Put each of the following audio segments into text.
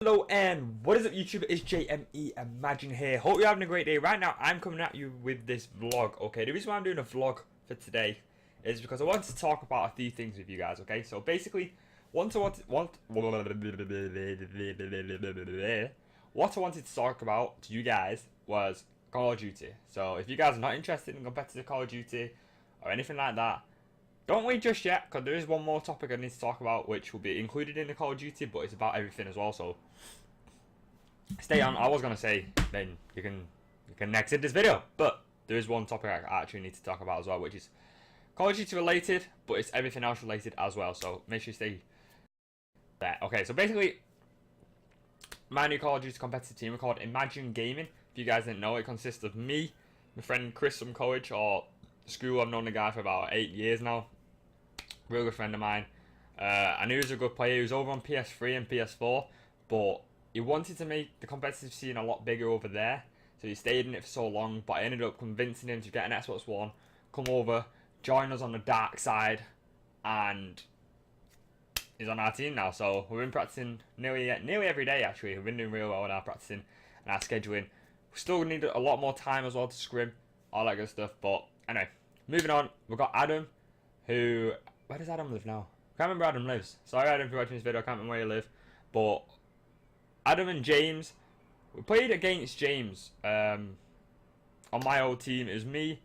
Hello and what is up YouTube, it's JME Imagine here. Hope you're having a great day. Right now I'm coming at you with this vlog. Okay, the reason why I'm doing a vlog for today is because I want to talk about a few things with you guys. Okay, so basically what I wanted to talk about to you guys was Call of Duty. So if you guys are not interested in competitive Call of Duty or anything like that, don't wait just yet, because there is one more topic I need to talk about, which will be included in the Call of Duty, but it's about everything as well. So stay on. I was gonna say then you can exit this video, but there is one topic I actually need to talk about as well, which is Call of Duty related, but it's everything else related as well. So make sure you stay there. Okay, so basically, my new Call of Duty competitive team are called Imagine Gaming. If you guys didn't know, it consists of me, my friend Chris from college or school. I've known the guy for about 8 years now. Real good friend of mine. I knew he was a good player. He was over on PS3 and PS4, but he wanted to make the competitive scene a lot bigger over there, so he stayed in it for so long. But I ended up convincing him to get an Xbox One, come over, join us on the dark side, and he's on our team now. So we've been practicing nearly every day. Actually, we've been doing real well in our practicing and our scheduling. We still need a lot more time as well to scrim, all that good stuff. But anyway, moving on. We've got Adam, who, where does Adam live now? I can't remember where Adam lives. Sorry Adam, if you're watching this video, I can't remember where you live. But Adam and James, we played against James on my old team. It was me,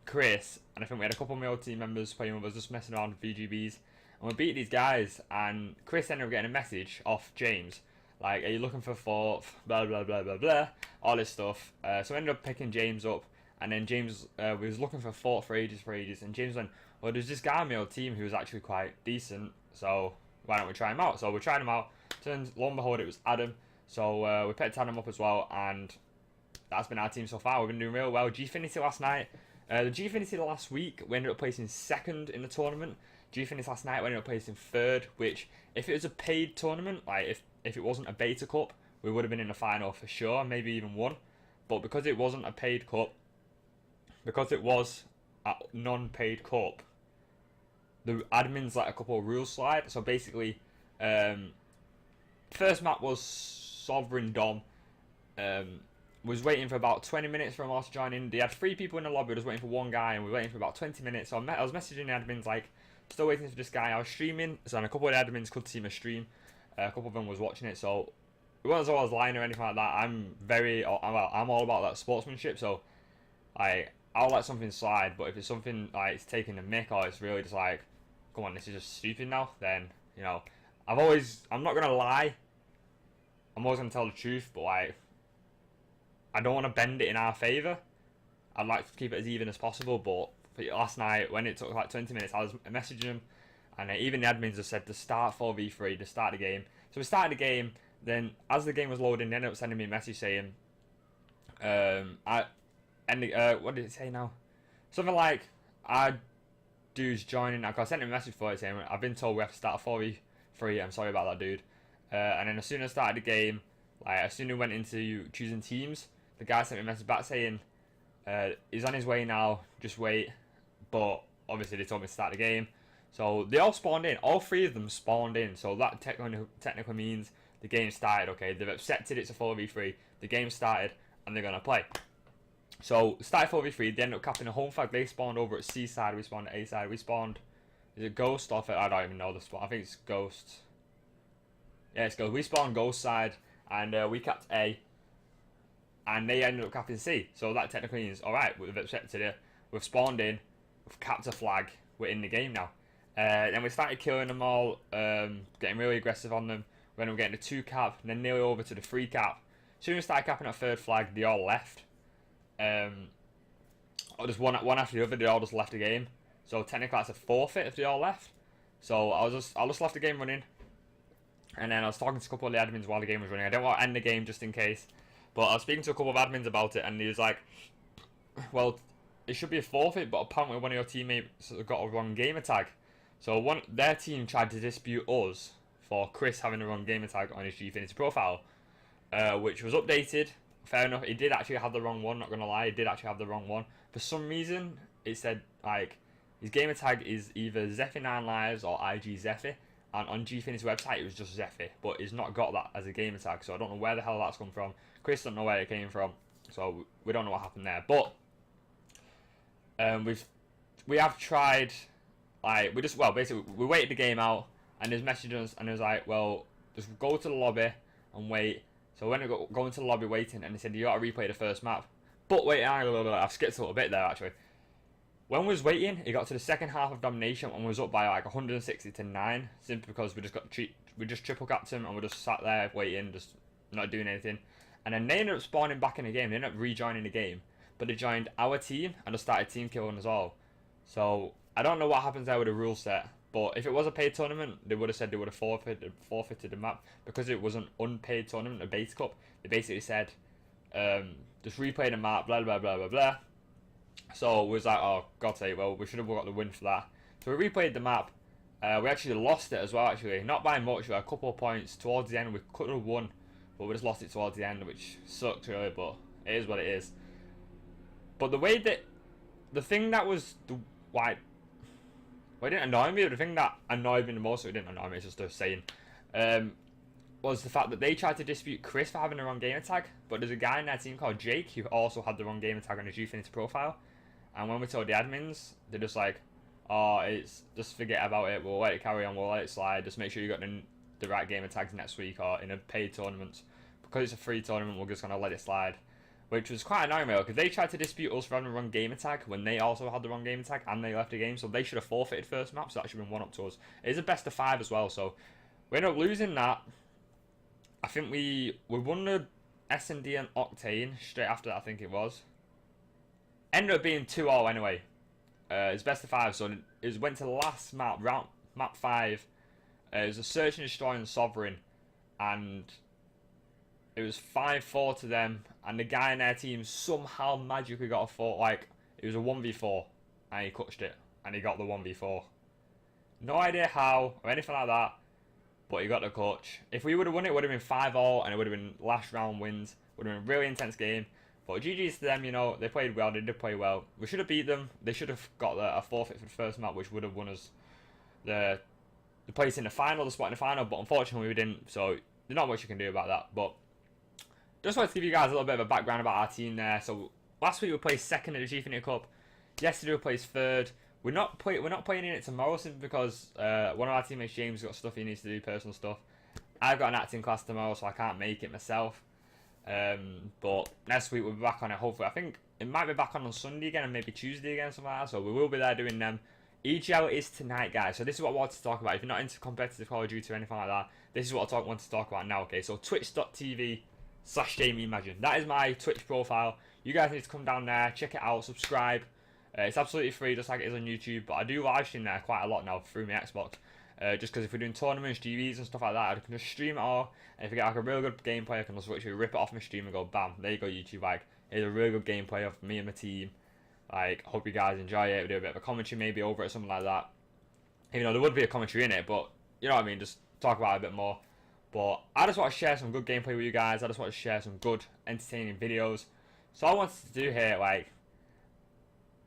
Chris, and I think we had a couple of my old team members playing with us, just messing around with VGBs. And we beat these guys, and Chris ended up getting a message off James, like, are you looking for fourth, blah blah blah blah blah, all this stuff. So I ended up picking James up, and then James was looking for fourth for ages, and James went, well, there's this guy on my old team who was actually quite decent, so why don't we try him out? So we tried him out. Turns, lo and behold, it was Adam. So we picked Adam up as well, and that's been our team so far. We've been doing real well. Gfinity last night. The Gfinity last week, we ended up placing second in the tournament. Gfinity last night, we ended up placing third, which, if it was a paid tournament, like if it wasn't a beta cup, we would have been in the final for sure, maybe even won. But because it wasn't a paid cup, because it was a non-paid cup, the admins let a couple of rules slide. So basically, first map was Sovereign Dom. Was waiting for about 20 minutes for them all to join in. They had 3 people in the lobby. I was waiting for one guy, and we were waiting for about 20 minutes. So I was messaging the admins like, still waiting for this guy. I was streaming, so and a couple of the admins could see my stream. A couple of them was watching it, so it wasn't as though I was lying or anything like that. I'm all about that sportsmanship. So I'll let something slide, but if it's something like it's taking a mick or it's really just like, come on, this is just stupid now, then, you know, I'm not gonna lie, I'm always gonna tell the truth, but like, I don't want to bend it in our favour. I'd like to keep it as even as possible. But for last night, when it took like 20 minutes, I was messaging them, and even the admins have said to start 4v3, to start the game. So we started the game. Then as the game was loading, they ended up sending me a message saying, what did it say now? Something like, dude's joining. I sent him a message for it saying, I've been told we have to start a 4v3. I'm sorry about that, dude. And then as soon as I started the game, like as soon as we went into choosing teams, the guy sent me a message back saying, he's on his way now, just wait. But obviously they told me to start the game. So they all spawned in. All 3 of them spawned in. So that technically means the game started, okay? They've accepted it's a 4v3. The game started, and they're going to play. So started 4v3. They ended up capping a home flag. They spawned over at C side. We spawned at A side. We spawned, is it Ghost off it? I don't even know the spawn. I think it's Ghost. Yeah, it's Ghost. We spawned Ghost side, and we capped A, and they ended up capping C. So that technically means, alright, we've accepted it, we've spawned in, we've capped a flag, we're in the game now. Then we started killing them all, getting really aggressive on them. We ended up getting a 2 cap, and then nearly over to the 3 cap. As soon as we started capping that 3rd flag, they all left. Or just one after the other, they all just left the game. So technically that's a forfeit if they all left. So I just left the game running. And then I was talking to a couple of the admins while the game was running. I didn't want to end the game just in case. But I was speaking to a couple of admins about it, and he was like, well, it should be a forfeit, but apparently one of your teammates got a wrong gamer tag. So their team tried to dispute us for Chris having a wrong gamer tag on his Gfinity profile, which was updated. Fair enough, he did actually have the wrong one, not going to lie, he did actually have the wrong one. For some reason, it said, like, his gamer tag is either Zephy9Lives or IG Zephy. and on GFin's website it was just Zephy, but he's not got that as a gamer tag, so I don't know where the hell that's come from. Chris don't know where it came from, so we don't know what happened there. But we have tried, like, basically we waited the game out, and he's messaged us and he was like, well, just go to the lobby and wait. So when I go into the lobby waiting, and he said you got to replay the first map. But wait, I've skipped a little bit there actually. When we was waiting, he got to the second half of domination and was up by like 160 to 9, simply because we just triple capped him and we just sat there waiting, just not doing anything. And then they ended up spawning back in the game. They ended up rejoining the game, but they joined our team and just started team killing us all. So I don't know what happens there with the rule set, but if it was a paid tournament, they would have said they would have forfeited the map. Because it was an unpaid tournament, a base cup. They basically said, just replay the map, blah blah blah blah blah. So we was like, oh, God's sake, well, we should have got the win for that. So we replayed the map. We actually lost it as well, actually. Not by much, we had a couple of points. Towards the end, we could have won, but we just lost it towards the end, which sucked, really, but it is what it is. But the way that... The thing that was... Well, it didn't annoy me, but the thing that annoyed me the most, so it didn't annoy me, it's just a saying, was the fact that they tried to dispute Chris for having the wrong gamer tag, but there's a guy in their team called Jake who also had the wrong gamer tag on his Gfinity profile. And when we told the admins, they're just like, oh, it's just forget about it, we'll let it carry on, we'll let it slide, just make sure you got the right gamer tags next week or in a paid tournament. Because it's a free tournament, we're just going to let it slide. Which was quite annoying, because they tried to dispute us for having the wrong gamer tag when they also had the wrong gamer tag and they left the game, so they should have forfeited first map, so that should have been one up to us. It is a best of 5 as well, so we ended up losing that. I think we won the S&D and Octane straight after that, I think it was. Ended up being 2-0 anyway. It's best of 5, so it went to the last map, map 5. It was a Search and Destroy and Sovereign, and it was 5-4 to them, and the guy in their team somehow magically got a 4, like, it was a 1v4, and he clutched it, and he got the 1v4. No idea how, or anything like that, but he got the clutch. If we would have won it would have been 5-0, and it would have been last round wins. Would have been a really intense game. But GG's to them, you know, they played well, they did play well. We should have beat them. They should have got a forfeit for the first map, which would have won us the place in the final, the spot in the final, but unfortunately we didn't, so there's not much you can do about that. But just wanted to give you guys a little bit of a background about our team there. So last week we placed second at the Gfinity Cup. Yesterday we placed third. We're not playing in it tomorrow simply because one of our teammates, James, got stuff he needs to do, personal stuff. I've got an acting class tomorrow, so I can't make it myself. But next week we'll be back on it, hopefully. I think it might be back on Sunday again and maybe Tuesday again, something like that. So we will be there doing them. EGL is tonight, guys. So this is what I wanted to talk about. If you're not into competitive Call of Duty or anything like that, this is what I want to talk about now, okay? So twitch.tv/JamieImagine. That is my Twitch profile. You guys need to come down there, check it out, subscribe. It's absolutely free, just like it is on YouTube. But I do live stream there quite a lot now through my Xbox. Just because if we're doing tournaments, GVs and stuff like that, I can just stream it all. And if I get like a real good gameplay, I can just literally rip it off my stream and go, bam, there you go, YouTube. Like, here's a really good gameplay of me and my team. Like, hope you guys enjoy it. We do a bit of a commentary maybe over it, something like that. You know, there would be a commentary in it, but you know what I mean, just talk about it a bit more. But I just want to share some good gameplay with you guys. I just want to share some good, entertaining videos. So I wanted to do here, like,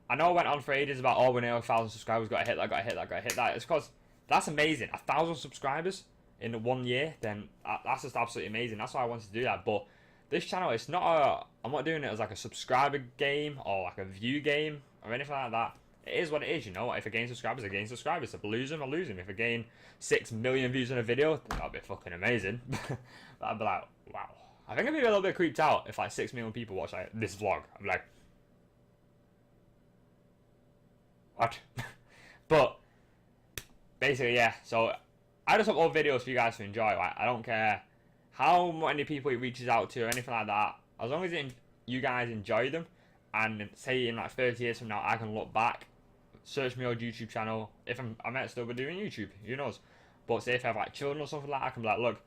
I know I went on for ages about, oh, we're near 1,000 subscribers, got to hit that, got to hit that, got to hit that. It's because that's amazing. 1,000 subscribers in 1 year, then that's just absolutely amazing. That's why I wanted to do that. But this channel, it's not I'm not doing it as like a subscriber game or like a view game or anything like that. It is what it is, you know. If I gain subscribers, I gain subscribers. If I lose them, I lose them. If I gain 6 million views on a video, that'd be fucking amazing. I'd be like, wow. I think I'd be a little bit creeped out if like 6 million people watch like this vlog. I'm like, what? But basically, yeah. So I just upload videos for you guys to enjoy. Like, I don't care how many people it reaches out to or anything like that. As long as you guys enjoy them, and say in like 30 years from now, I can look back, search my old YouTube channel. If I might still be doing YouTube, who knows? But say if I have like children or something like that, I can be like, look,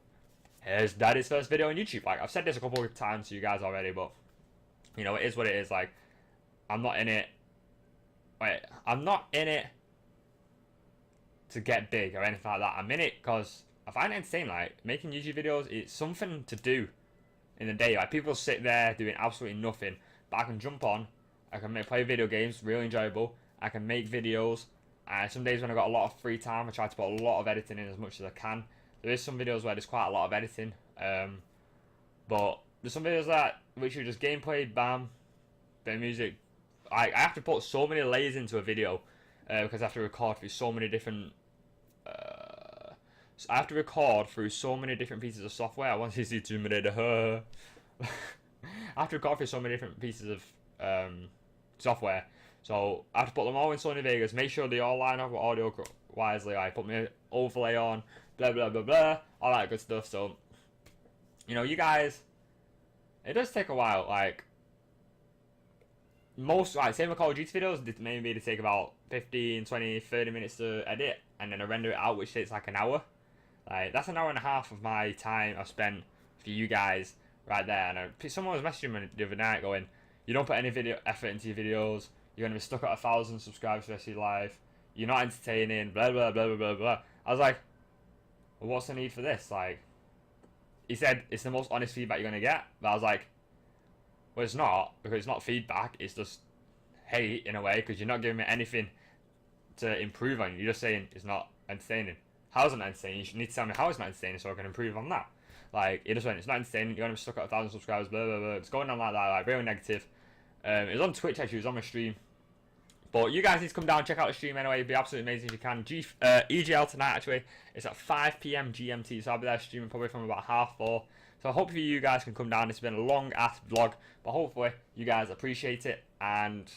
here's Daddy's first video on YouTube. Like, I've said this a couple of times to you guys already, but you know, it is what it is. Like, I'm not in it. Wait, I'm not in it to get big or anything like that. I'm in it because I find it entertaining. Like, making YouTube videos, it's something to do in the day. Like, people sit there doing absolutely nothing, but I can jump on, I can play video games, really enjoyable. I can make videos, Some days when I've got a lot of free time, I try to put a lot of editing in as much as I can. There is some videos where there's quite a lot of editing, but there's some videos that which are just gameplay, bam, bit of music. I have to put so many layers into a video because I have to record through so many different. I have to record through so many different pieces of software. I want to see 2 minutes. I have to record through so many different pieces of software. So I have to put them all in Sony Vegas, make sure they all line up with audio wisely. I put my overlay on, blah blah blah blah, all that good stuff. So, you know, you guys, it does take a while. Like most, like same with Call of Duty videos, maybe they take about 15, 20, 30 minutes to edit, and then I render it out, which takes like an hour. Like that's an hour and a half of my time I've spent for you guys right there. And someone was messaging me the other night going, "You don't put any video effort into your videos. You're gonna be stuck at 1,000 subscribers for the rest of your life. You're not entertaining. Blah blah blah blah blah blah." I was like, well, "What's the need for this?" Like, he said it's the most honest feedback you're gonna get. But I was like, "Well, it's not, because it's not feedback. It's just hate in a way, because you're not giving me anything to improve on. You're just saying it's not entertaining. How's it not entertaining? You should need to tell me how it's not entertaining so I can improve on that." Like, it just went, "It's not entertaining. You're gonna be stuck at 1,000 subscribers. Blah blah blah." It's going on like that, like really negative. It was on Twitch actually. It was on my stream. But you guys need to come down and check out the stream anyway. It'd be absolutely amazing if you can. EGL tonight actually. It's at 5 PM GMT, so I'll be there streaming probably from about 4:30. So hopefully you guys can come down. It's been a long ass vlog, but hopefully you guys appreciate it. And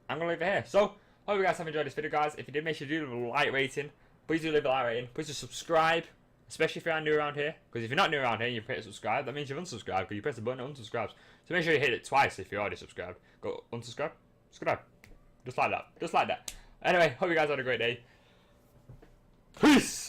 I'm gonna leave it here. So hope you guys have enjoyed this video, guys. If you did, make sure you do leave a like rating. Please do leave a like rating. Please do subscribe, especially if you're new around here. Because if you're not new around here and you hit subscribe, that means you've unsubscribed. Because you press the button and unsubscribes. So make sure you hit it twice if you're already subscribed. Go unsubscribe, subscribe. Just like that. Just like that. Anyway, hope you guys had a great day. Peace!